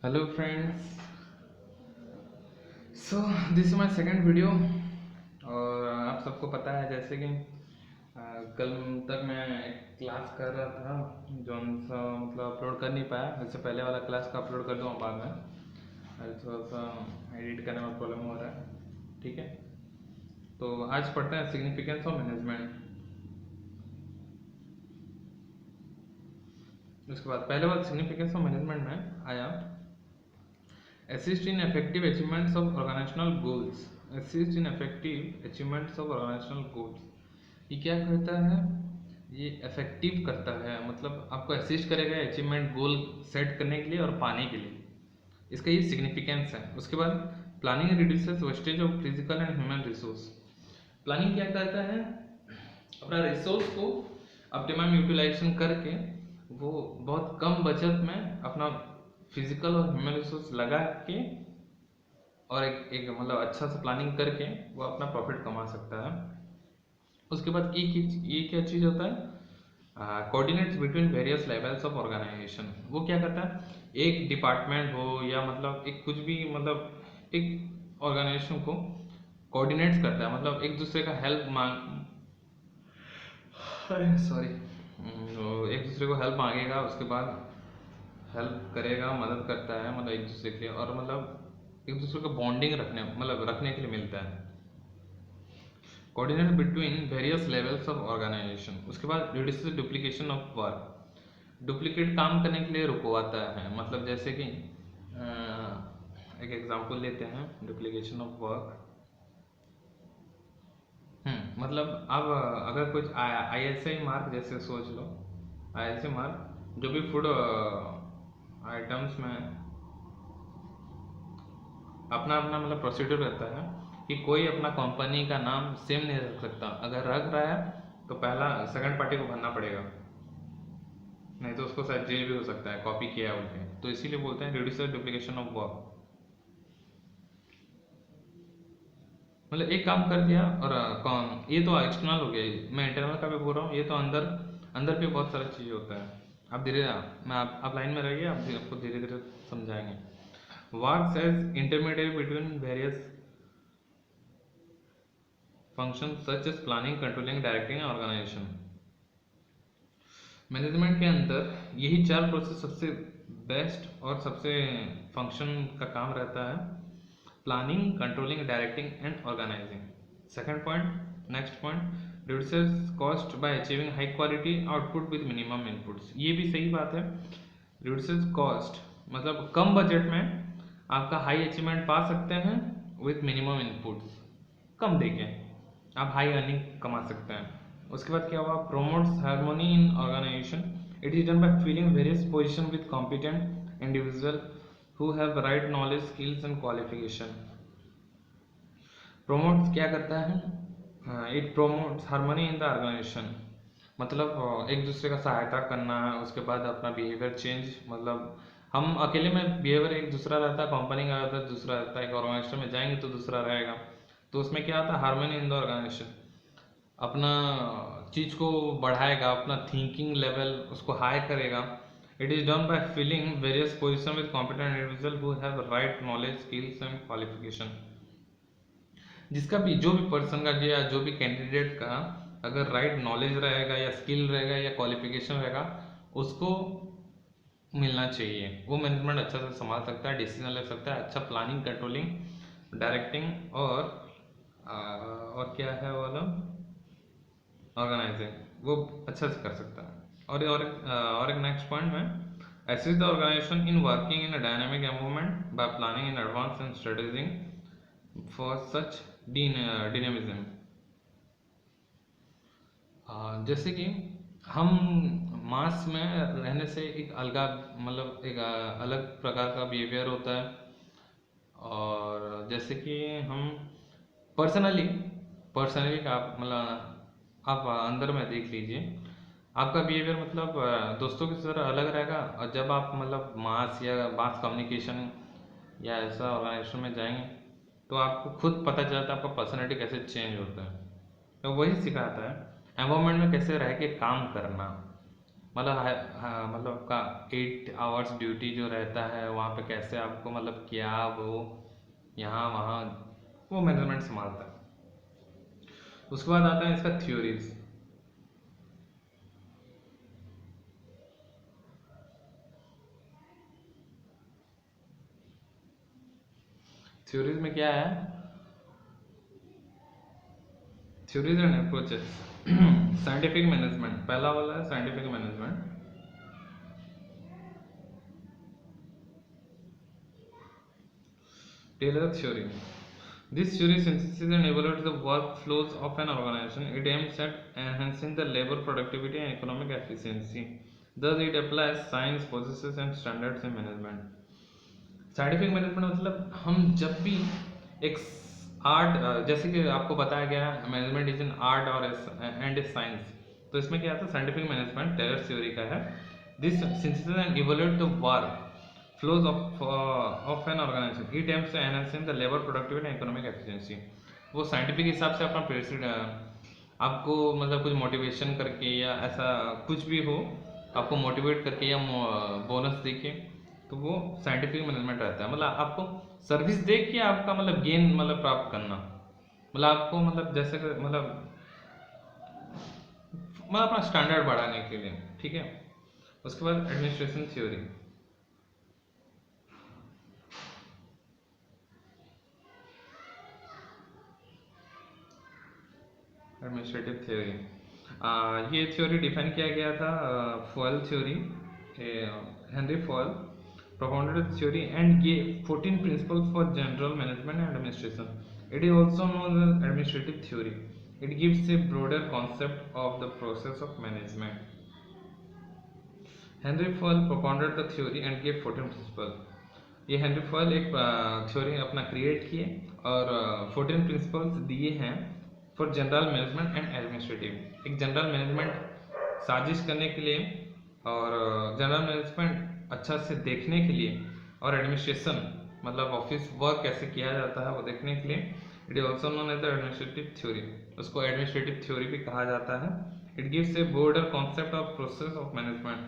Hello friends, so this is my second video. और आप सबको पता है जैसे कि कल तक मैं एक क्लास कर रहा था जो मतलब अपलोड कर नहीं पाया। इससे पहले वाला क्लास का अपलोड कर दूँगा बाद में। अरे थोड़ा सा एडिट करने में प्रॉब्लम हो रहा है, ठीक है। तो आज पढ़ते हैं सिग्निफिकेंस ऑफ मैनेजमेंट। उसके बाद पहले बात सिग्निफिकेंस ऑफ मैनेजमेंट में आया assist in effective achievements of organizational goals। assist in effective achievements of organizational goals ये क्या करता है? ये इफेक्टिव करता है, मतलब आपको असिस्ट करेगा अचीवमेंट गोल सेट करने के लिए और पाने के लिए। इसका ये सिग्निफिकेंस है। उसके बाद planning reduces wastage of physical and human resource. Planning क्या करता है? अपना रिसोर्स को ऑप्टिमम यूटिलाइजेशन करके वो बहुत कम बचत में अपना फिजिकल और ह्यूमन रिसोर्स लगा के और एक मतलब अच्छा सा प्लानिंग करके वो अपना प्रॉफिट कमा सकता है। उसके बाद ये क्या चीज़ होता है? Coordinates between various levels of organisation. वो क्या करता है? एक डिपार्टमेंट हो या मतलब एक कुछ भी, मतलब एक ऑर्गेनाइजेशन को कोऑर्डिनेट्स करता है, मतलब एक दूसरे का हेल्प एक दूसरे को हेल्प मांगेगा, उसके बाद हेल्प करेगा, मदद करता है, मतलब एक दूसरे के लिए, और मतलब एक दूसरे को बॉन्डिंग रखने के लिए मिलता है। Coordinate between various levels of organisation. उसके बाद reduces duplication of work. Duplicate काम करने के लिए रुकवाता है, मतलब जैसे कि एक एग्जांपल लेते हैं डुप्लीकेशन ऑफ वर्क। मतलब अब अगर कुछ ISI मार्क जैसे सोच लो, ISI मार्क जो भी फूड आइटम्स में अपना अपना मतलब प्रोसीड्यूर रहता है कि कोई अपना कंपनी का नाम सेम नहीं रख सकता। अगर रख रहा है तो पहला सेकंड पार्टी को भरना पड़ेगा, नहीं तो उसको शायद जेल भी हो सकता है कॉपी किया है उनके। तो इसीलिए बोलते हैं रिड्यूस डुप्लीकेशन ऑफ वर्क। मतलब एक काम कर दिया और कौन, ये तो एक्सटर्नल हो गया, मैं इंटरनल का भी बोल रहा हूँ। ये तो अंदर अंदर भी बहुत सारी चीज़ होता है। आप धीरे मैं आप लाइन में रहिए, आपको धीरे धीरे समझाएंगे। Works as intermediate between various function such as planning, controlling, directing, organisation. Management के अंदर यही चार प्रोसेस सबसे बेस्ट और सबसे फंक्शन का काम रहता है: planning, controlling, directing and organising. Second point, next point, reduces cost by achieving high quality output with minimum inputs. ये भी सही बात है। रिड्यूसेस कॉस्ट मतलब कम बजट में आपका हाई अचीवमेंट पा सकते हैं विद मिनिमम इनपुट्स। कम देके आप हाई अर्निंग कमा सकते हैं। उसके बाद क्या हुआ? Promotes harmony in organisation. It is done by filling various position with competent individual who have right knowledge, skills and qualification। promotes क्या करता है? it promotes harmony in the organization। मतलब एक दूसरे का सहायता करना है। उसके बाद अपना बिहेवियर चेंज, मतलब हम अकेले में बिहेवियर एक दूसरा रहता है, कंपनी का रहता है दूसरा रहता है, एक ऑर्गेनाइजेशन में जाएंगे तो दूसरा रहेगा। तो उसमें क्या होता है? Harmony in the organisation. अपना चीज़ को बढ़ाएगा, अपना थिंकिंग लेवल उसको हाई करेगा। It is done by filling various position with competent individual who have right knowledge, skills and qualification. जिसका भी, जो भी पर्सन का या जो भी कैंडिडेट का अगर राइट नॉलेज रहेगा या स्किल रहेगा या क्वालिफिकेशन रहेगा, उसको मिलना चाहिए। वो मैनेजमेंट अच्छा से संभाल सकता है, डिसीजन ले सकता है, अच्छा प्लानिंग, कंट्रोलिंग, डायरेक्टिंग और क्या है वाला, ऑर्गेनाइजिंग, वो अच्छा से कर सकता है। और एक नेक्स्ट पॉइंट में, assist the organization in working in a dynamic environment by planning in advance and strategizing for such dynamism। जैसे कि हम मास में रहने से एक अलग प्रकार का बिहेवियर होता है। और जैसे कि हम पर्सनली का आप अंदर में देख लीजिए, आपका बिहेवियर मतलब दोस्तों की तरह अलग रहेगा। और जब आप मतलब मास कम्युनिकेशन या ऐसा ऑर्गेनाइजेशन में जाएंगे तो आपको खुद पता चलता है आपका पर्सनैलिटी कैसे चेंज होता है। तो वही सिखाता है एनवायरनमेंट में कैसे रह के काम करना। मतलब मतलब आपका 8 आवर्स ड्यूटी जो रहता है वहाँ पे कैसे आपको मतलब क्या वो यहाँ वहाँ वो मैनेजमेंट संभालता है। उसके बाद आता है इसका थ्योरीज। थ्योरीज में क्या है, theories and approaches. Scientific management पहला वाला है, scientific management. Taylor theory. This theory synthesizes and evaluates the workflows of an organization. It aims at enhancing the labor productivity and economic efficiency. Thus, it applies science, processes, and standards in management. Scientific management मतलब हम जब भी एक art, जैसे कि आपको बताया गया मैनेजमेंट इज एन आर्ट और एंड ए साइंस, तो इसमें क्या आता है साइंटिफिक मैनेजमेंट टेलर थ्योरी का है। This synthesis and evaluate the work flows of an organization. It aims at enhancing the labor productivity and economic efficiency. वो scientific हिसाब से अपना प्रेसिडेंट आपको मतलब कुछ मोटिवेशन करके या ऐसा कुछ भी हो, आपको मोटिवेट करके या बोनस देके, तो वो साइंटिफिक मैनेजमेंट रहता है। मतलब आपको सर्विस दे के आपका मतलब गेन मतलब प्राप्त करना, मतलब आपको मतलब जैसे मतलब अपना स्टैंडर्ड बढ़ाने के लिए, ठीक है। उसके बाद एडमिनिस्ट्रेशन थ्योरी। एडमिनिस्ट्रेटिव थ्योरी, ये थ्योरी डिफाइन किया गया था foil theory, Henry foil propounded the theory and gave 14 principles for general management and administration. It is also known as administrative theory. It gives a broader concept of the process of management. Henry Fayol propounded the theory and gave 14 principles. ये Henry foil एक theory अपना create किए और 14 principles दिए हैं for general management and administrative. एक general management साजिश करने के लिए और जनरल मैनेजमेंट अच्छा से देखने के लिए और एडमिनिस्ट्रेशन मतलब ऑफिस वर्क कैसे किया जाता है वो देखने के लिए। It is also known as the administrative theory, उसको एडमिनिस्ट्रेटिव थ्योरी भी कहा जाता है। It gives a broader concept of process of management.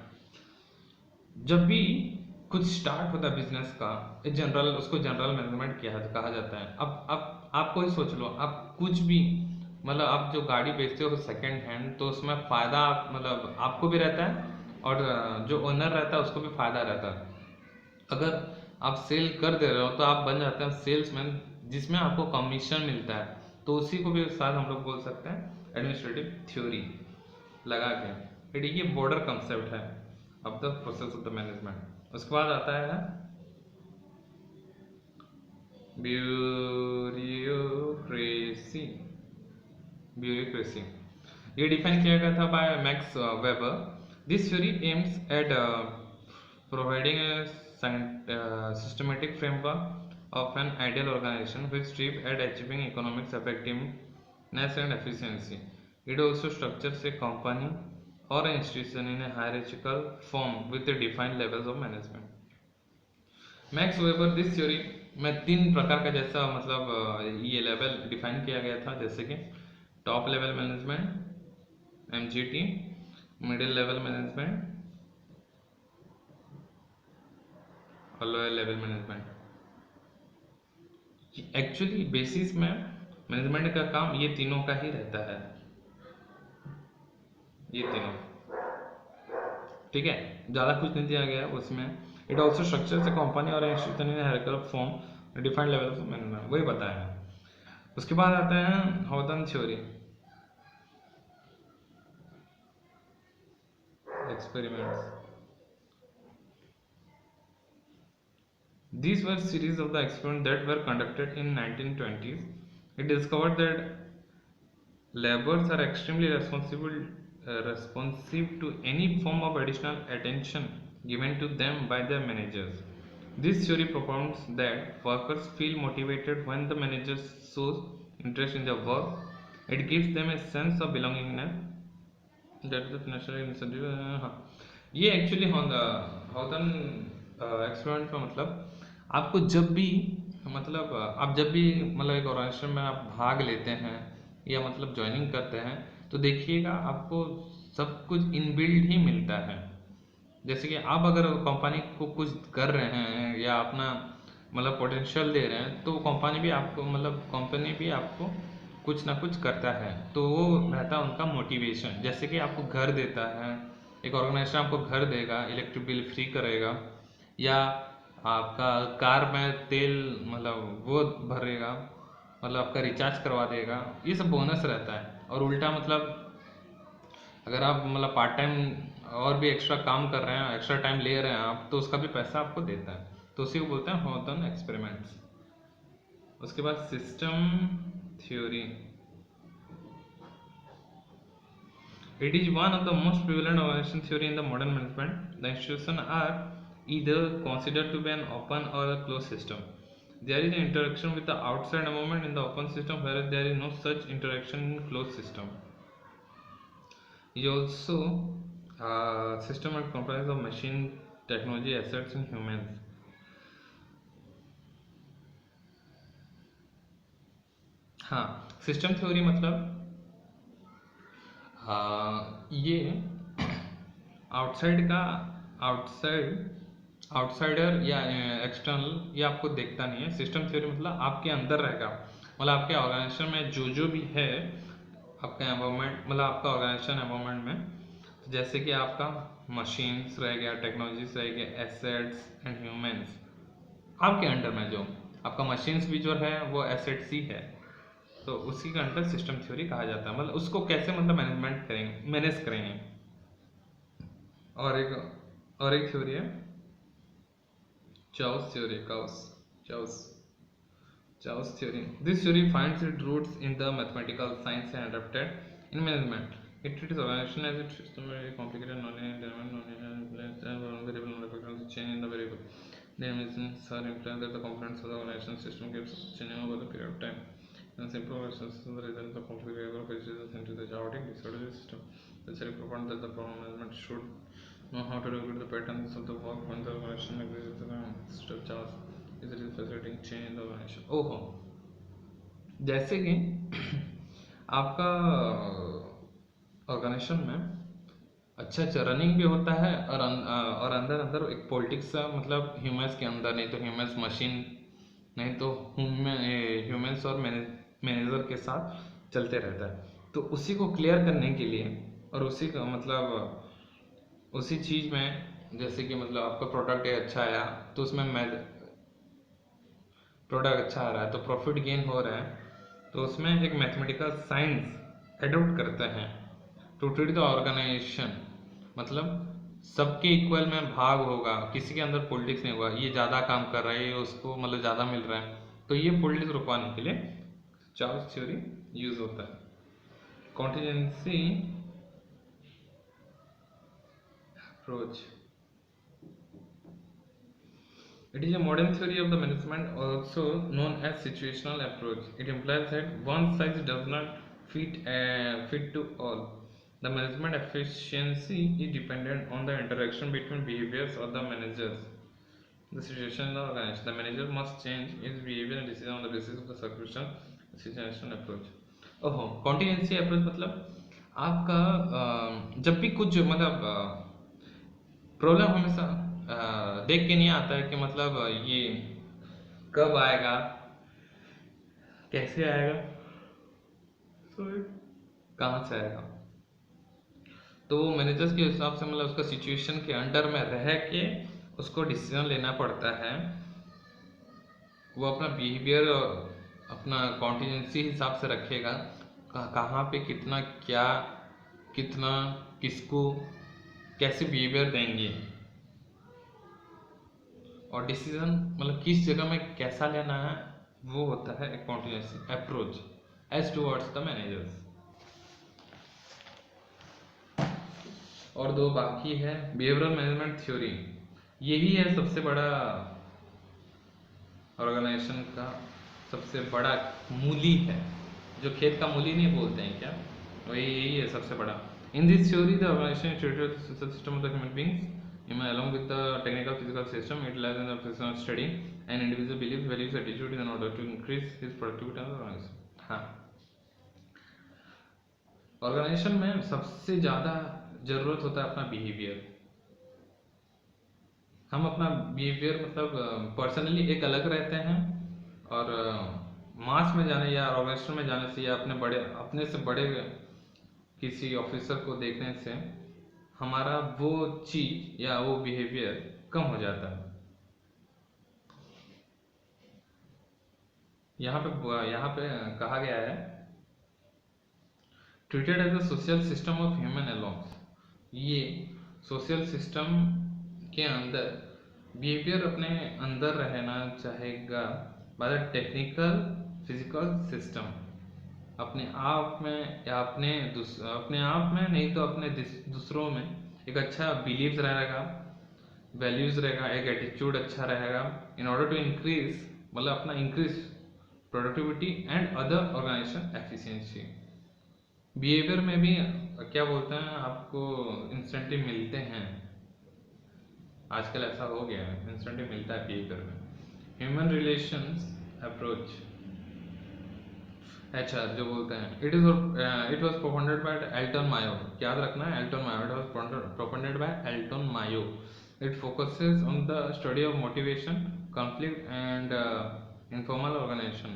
जब भी कुछ स्टार्ट होता है बिजनेस का, जनरल उसको जनरल मैनेजमेंट कहा जाता है। अब आपको ही सोच लो, आप कुछ भी मतलब आप जो गाड़ी बेचते हो सेकंड हैंड, तो उसमें फ़ायदा मतलब आपको भी रहता है और जो ओनर रहता है उसको भी फ़ायदा रहता है। अगर आप सेल कर दे रहे हो तो आप बन जाते हैं सेल्समैन, जिसमें आपको कमीशन मिलता है, तो उसी को भी साथ हम लोग बोल सकते हैं एडमिनिस्ट्रेटिव थ्योरी लगा के। ये बॉर्डर कंसेप्ट है of the process of the management. उसके बाद आता है ब्यूरोक्रेसी। ब्यूरोक्रेसी ये डिफाइन किया गया था by Max Weber. This theory aims at providing a systematic framework of an ideal organization which strives at achieving economic effectiveness and efficiency. It also structures a company or an institution in a hierarchical form with the defined levels of management. Max Weber this theory में 3 प्रकार का जैसा मतलब ये level define किया गया था, जैसे कि top level management MGT, middle level management और lower level management. Actually basis में मैनेजमेंट का काम ये तीनों का ही रहता है, ये तीनों, ठीक है, ज़्यादा कुछ नहीं दिया गया है उसमें। इट ऑल्सो स्ट्रक्चर से कंपनी और institution in hierarchical form defined level of management, वही बताया है। उसके बाद आता है Hawthorne theory, experiments. These were series of the experiments that were conducted in 1920s. It discovered that laborers are extremely responsive to any form of additional attention given to them by their managers. This theory propounds that workers feel motivated when the manager shows interest in their work. It gives them a sense of belongingness. That is the financial incentive. हाँ, ये actually हॉथन experiment में मतलब आपको जब भी मतलब आप जब भी मतलब एक ऑर्गेनाइजेशन में आप भाग लेते हैं या मतलब ज्वाइनिंग करते हैं, तो देखिएगा आपको सब कुछ इनबिल्ड ही मिलता है। जैसे कि आप अगर कंपनी को कुछ कर रहे हैं या अपना मतलब पोटेंशियल दे रहे हैं, तो कंपनी भी आपको कुछ ना कुछ करता है, तो वो रहता है उनका मोटिवेशन। जैसे कि आपको घर देता है, एक ऑर्गेनाइजेशन आपको घर देगा, इलेक्ट्रिक बिल फ्री करेगा, या आपका कार में तेल मतलब वो भरेगा, मतलब आपका रिचार्ज करवा देगा, ये सब बोनस रहता है। और उल्टा मतलब अगर आप मतलब पार्ट टाइम और भी एक्स्ट्रा काम कर रहे हैं, एक्स्ट्रा टाइम ले रहे हैं आप, तो उसका भी पैसा आपको देता है। तो उसी को बोलते हैं हॉथर्न एक्सपेरिमेंट्स। उसके बाद system theory. It is one of the most prevalent organisation theory in the modern management. The institution are either considered to be an open or a closed system. There is an interaction with the outside environment in the open system, whereas there is no such interaction in closed system. It also system that comprises of machine, technology, assets and humans. हाँ, system theory मतलब ये outsider या external ये आपको देखता नहीं है। System theory मतलब आपके अंदर रहेगा, मतलब आपके ऑर्गेनाइजेशन में जो भी है, आपका एनवायरनमेंट मतलब आपका ऑर्गेनाइजेशन एनवायरनमेंट में, जैसे कि आपका मशीन्स रह गया, टेक्नोलॉजीज रह गया, एसेट्स एंड ह्यूमंस, आपके अंडर में जो आपका मशीन्स भी जो है वो एसेट्स ही है, तो उसी का अंडर सिस्टम थ्योरी कहा जाता है। मतलब उसको कैसे मतलब मैनेज करेंगे। और एक थ्योरी है chaos theory, Chow's theory. This theory finds its roots in the mathematical science and adapted in management. It treats organization as a system very complicated, variable change in the variable. The dimensions are implied that the components of the organization system keeps changing over the period of time. And simple organizations the result of the conflict variable decisions into the chaotic disorderly system. The theory proponent that the problem management should know how to regulate the patterns of the work when the organization exists in the structures. Is facilitating change in the organization. ओहो, जैसे कि आपका organisation में अच्छा running भी होता है, और अंदर एक पॉलिटिक्स का मतलब ह्यूमंस के अंदर, नहीं तो ह्यूमंस मशीन, नहीं तो ह्यूमंस और मैनेजर के साथ चलते रहता है। तो उसी को क्लियर करने के लिए और उसी का मतलब उसी चीज़ में, जैसे कि मतलब आपका प्रोडक्ट अच्छा आया तो उसमें प्रोडक्ट अच्छा आ रहा है तो प्रॉफिट गेन हो रहा है, तो उसमें एक मैथमेटिकल साइंस एडॉप्ट करते हैं टू ट्रीट द ऑर्गेनाइजेशन। मतलब सबके इक्वल में भाग होगा, किसी के अंदर पॉलिटिक्स नहीं होगा, ये ज़्यादा काम कर रहा है, ये उसको मतलब ज़्यादा मिल रहा है, तो ये पॉलिटिक्स रुकवाने के लिए चार्ल्स थ्योरी यूज होता है। Contingency approach. It is a modern theory of the management, also known as situational approach. It implies that one size does not fit to all. The management efficiency is dependent on the interaction between behaviors of the managers. The situation in the organization, the manager must change his behavior and decision on the basis of the circumstantial situational approach. ओहो, contingency approach मतलब आपका जब भी कुछ मतलब problem हमेशा देख के नहीं आता है कि मतलब ये कब आएगा, कैसे आएगा, कहाँ से आएगा, तो मैनेजर्स के हिसाब से मतलब उसका सिचुएशन के अंडर में रह के उसको डिसीजन लेना पड़ता है। वो अपना बिहेवियर अपना कॉन्टिजेंसी हिसाब से रखेगा, कहाँ पे कितना क्या, कितना किसको कैसे बिहेवियर देंगे, और डिसीजन मतलब किस जगह में कैसा लेना है, वो होता है एक contingency approach as towards the managers. और दो बाकी है बिहेवियरल मैनेजमेंट थ्योरी। यही है सबसे बड़ा ऑर्गेनाइजेशन का सबसे बड़ा मूली है, जो खेत का मूली नहीं बोलते हैं क्या, वही यही है सबसे बड़ा। In this theory the organisation treated social system of the human beings along with the technical physical system. It lies in the profession of studying an individual beliefs, values, attitude in order to increase his productivity and organization. हाँ, organisation में सबसे ज़्यादा ज़रूरत होता है अपना behaviour. हम अपना बिहेवियर मतलब पर्सनली एक अलग रहते हैं, और मास में जाने या ऑर्गेनाइजेशन में जाने से या अपने से बड़े किसी ऑफिसर को देखने से हमारा वो चीज या वो बिहेवियर कम हो जाता है। यहाँ पे कहा गया है treated as a social system of human alones. ये सोशल सिस्टम के अंदर बिहेवियर अपने अंदर रहना चाहेगा by the technical physical system, अपने आप में या अपने आप में नहीं तो अपने दूसरों में एक अच्छा बिलीव रहेगा, वैल्यूज रहेगा, एक एटीट्यूड अच्छा रहेगा, इन ऑर्डर टू इंक्रीज मतलब अपना increase productivity and other organisation efficiency. बिहेवियर में भी क्या बोलते हैं, आपको इंसेंटिव मिलते हैं, आजकल ऐसा हो गया है, इंसेंटिव मिलता है बिहेवियर में। ह्यूमन रिलेशंस अप्रोच HR जो बोलते हैं, it was propounded by Elton Mayo. याद रखना है Elton Mayo, it was propounded by Elton Mayo. It focuses on the study of motivation, conflict and informal organization.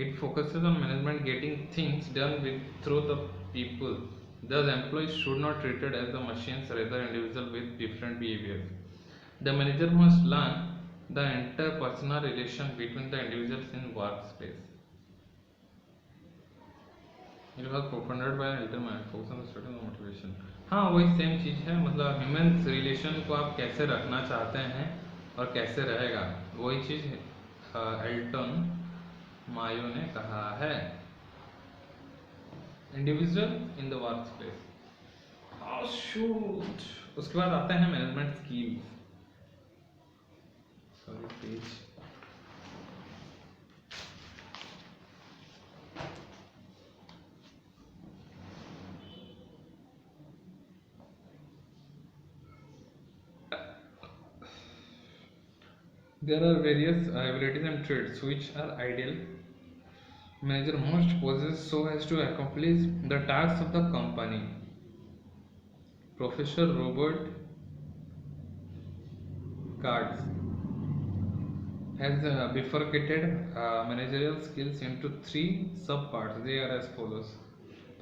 It focuses on management getting things done through the people. Thus, employees should not be treated as the machines, rather individuals with different behaviors. The manager must learn the interpersonal relation between the individuals in workspace. It was proponented by Elterman, focus on the study of motivation. हाँ वही same चीज़ है, मतलब human relation को आप कैसे रखना चाहते हैं और कैसे रहेगा, वही चीज़ एल्टन मायो ने कहा है। Individual in the work space. Shoot. उसके बाद आते हैं management skills. Sorry page. There are various abilities and traits which are ideal manager must possess so as to accomplish the tasks of the company. Professor Robert Cards has bifurcated managerial skills into 3 subparts. They are as follows.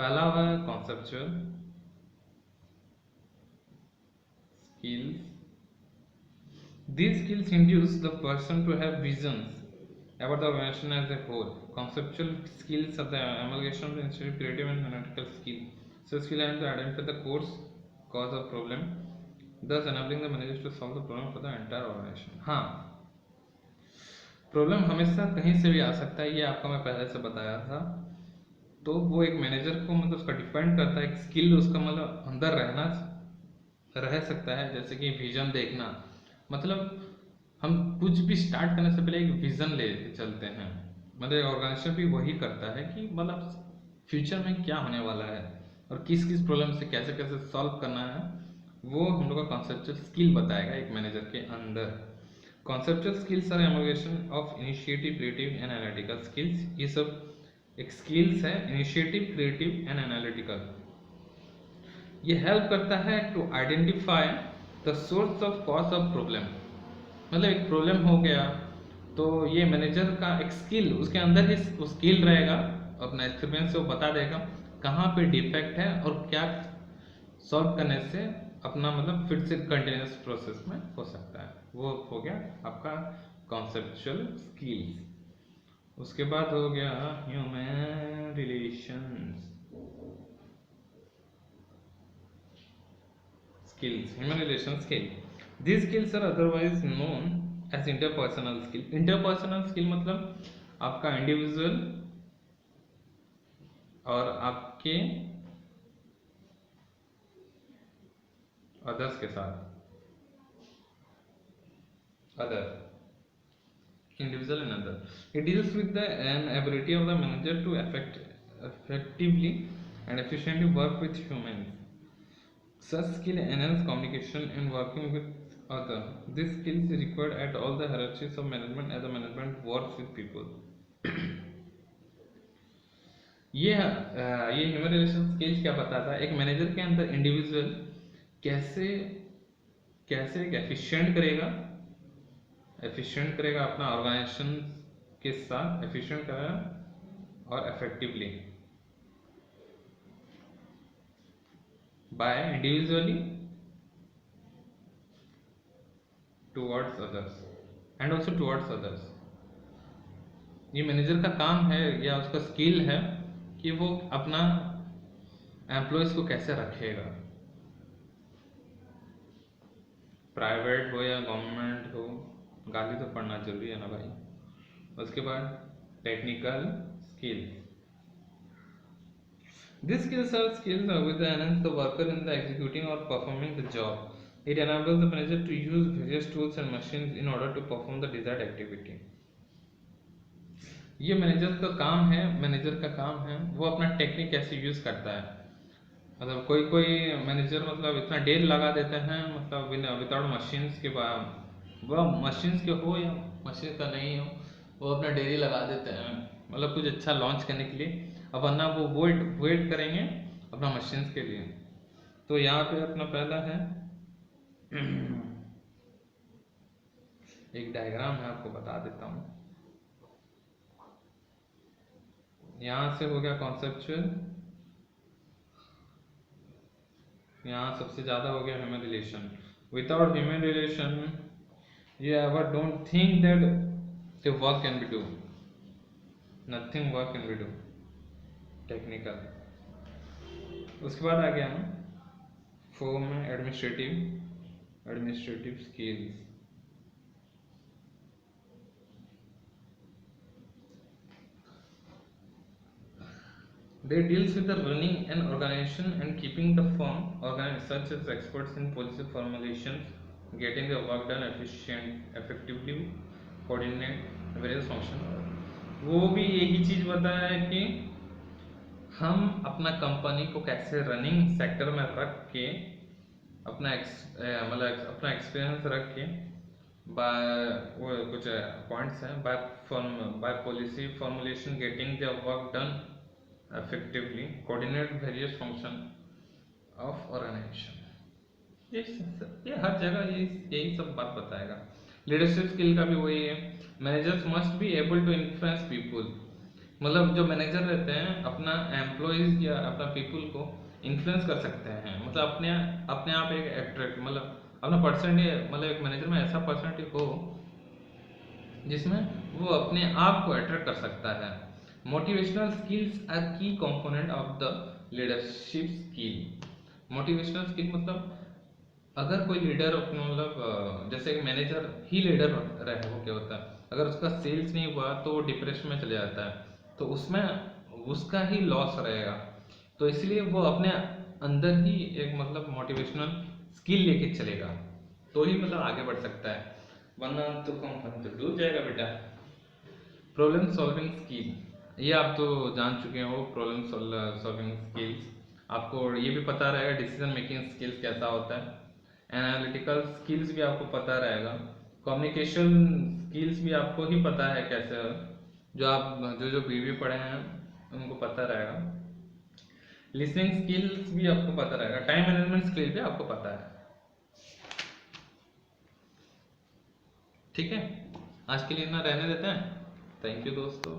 पहला है conceptual skills. These skills induce the person to have visions about the organization as a whole. Conceptual skills are the amalgamation of instinctive, creative and analytical skills. So skill are to identify the cause of problem, thus enabling the managers to solve the problem for the entire organization. हाँ, problem हमेशा कहीं से भी आ सकता है, ये आपको मैं पहले से बताया था। तो वो एक मैनेजर को मतलब उसका डिपेंड करता है, एक स्किल उसका मतलब अंदर रह सकता है, जैसे कि विजन देखना, मतलब हम कुछ भी स्टार्ट करने से पहले एक विजन ले चलते हैं। मतलब ऑर्गेनाइजेशन भी वही करता है कि मतलब फ्यूचर में क्या होने वाला है और किस किस प्रॉब्लम से कैसे कैसे सॉल्व करना है, वो हम लोग का कॉन्सेप्चुअल स्किल बताएगा एक मैनेजर के अंदर। Conceptual skills are amalgamation of initiative, creative and analytical skills. ये सब एक स्किल्स है, इनिशिएटिव, क्रिएटिव एंड एनालिटिकल। ये हेल्प करता है to identify the source of cause of problem. मतलब एक प्रॉब्लम हो गया तो ये मैनेजर का एक स्किल, उसके अंदर ही वो स्किल रहेगा, अपना एक्सपीरियंस से वो बता देगा कहाँ पे डिफेक्ट है और क्या सॉल्व करने से अपना मतलब फिर से कंटिन्यूस प्रोसेस में हो सकता है। वो हो गया आपका कॉन्सेप्चुअल स्किल्स। उसके बाद हो गया human relations skills. Human relation skill. These skills are otherwise known as interpersonal skill. Interpersonal skill मतलब आपका इंडिविजुअल और आपके अदर्स के साथ, other individual and other. It deals with the ability of the manager to effectively and efficiently work with humans. Such skill enhance communication and working with others. This skill is required at all the hierarchies of management as the management works with people. ये human relation skills क्या बताता है, एक manager के अंदर individual कैसे कैसे एक एफिशिएंट करेगा अपना ऑर्गेनाइजेशन के साथ, एफिशिएंट करेगा और effectively by individually towards others and also towards others. ये मैनेजर का काम है या उसका स्किल है कि वो अपना एम्प्लॉयज को कैसे रखेगा, प्राइवेट हो या गवर्नमेंट हो, गाली तो पढ़ना जरूरी है ना भाई। उसके बाद technical skills, these skills are skills which enhance the worker in the executing or performing the job. It enables the manager to use various tools and machines in order to perform the desired activity. ये manager का काम है वो अपना technique कैसे use करता है। मतलब कोई मैनेजर मतलब इतना देर लगा देते हैं, मतलब विदाउट मशीन्स के बाद, वह मशीन्स के हो या मशीन का नहीं हो, वो अपना डेरी लगा देते हैं मतलब कुछ अच्छा लॉन्च करने के लिए, अब वरना वो वेट करेंगे अपना मशीन्स के लिए। तो यहाँ पे अपना पहला है एक डायग्राम है, आपको बता देता हूँ। यहाँ से हो गया कॉन्सेप्चुअल, यहाँ सबसे ज्यादा हो गया human relation. Without human relation you ever don't think that the work can be do, nothing work can be do technical। उसके बाद आ गया हम फोर में administrative skills. They deals with the running an organization and keeping the firm organized, such as experts in policy formulations, getting the work done effectively, coordinate various functions। वो भी यही चीज बताया है कि हम अपना कंपनी को कैसे रनिंग सेक्टर में रख के अपना अपना एक्सपीरियंस रख के बाय वो कुछ पॉइंट्स हैं, by policy formulation, getting the work done effectively, coordinate various function of organization। ये हर जगह यही सब बात बताएगा। लीडरशिप स्किल का भी वही है, managers must be able to influence people. मतलब जो मैनेजर रहते हैं अपना एम्प्लॉयज या अपना पीपुल को इन्फ्लुएंस कर सकते हैं, मतलब अपने आप एक एट्रैक्ट, मतलब अपना पर्सनैलिटी, मतलब एक मैनेजर में ऐसा पर्सनैलिटी हो जिसमें वो अपने आप को अट्रैक्ट कर सकता है। मोटिवेशनल स्किल्स आर की component of the leadership skill. Motivational skill मतलब अगर कोई लीडर अपना मतलब जैसे एक मैनेजर ही लीडर रहे वो क्या होता है, अगर उसका सेल्स नहीं हुआ तो वो डिप्रेशन में चले जाता है, तो उसमें उसका ही लॉस रहेगा। तो इसलिए वो अपने अंदर ही एक मतलब मोटिवेशनल स्किल लेके चलेगा तो ही मतलब आगे बढ़ सकता है, वरना तो कम तो डूब जाएगा बेटा। प्रॉब्लम सॉल्विंग स्किल, ये आप तो जान चुके हो। प्रॉब्लम सॉल्विंग स्किल्स आपको ये भी पता रहेगा, डिसीजन मेकिंग स्किल्स कैसा होता है, एनालिटिकल स्किल्स भी आपको पता रहेगा, कम्युनिकेशन स्किल्स भी आपको ही पता है कैसे, जो आप जो बीवी पढ़े हैं उनको पता रहेगा, लिसनिंग स्किल्स भी आपको पता रहेगा, टाइम मैनेजमेंट स्किल भी आपको पता है। ठीक है, आज के लिए इतना रहने देते हैं। थैंक यू दोस्तों।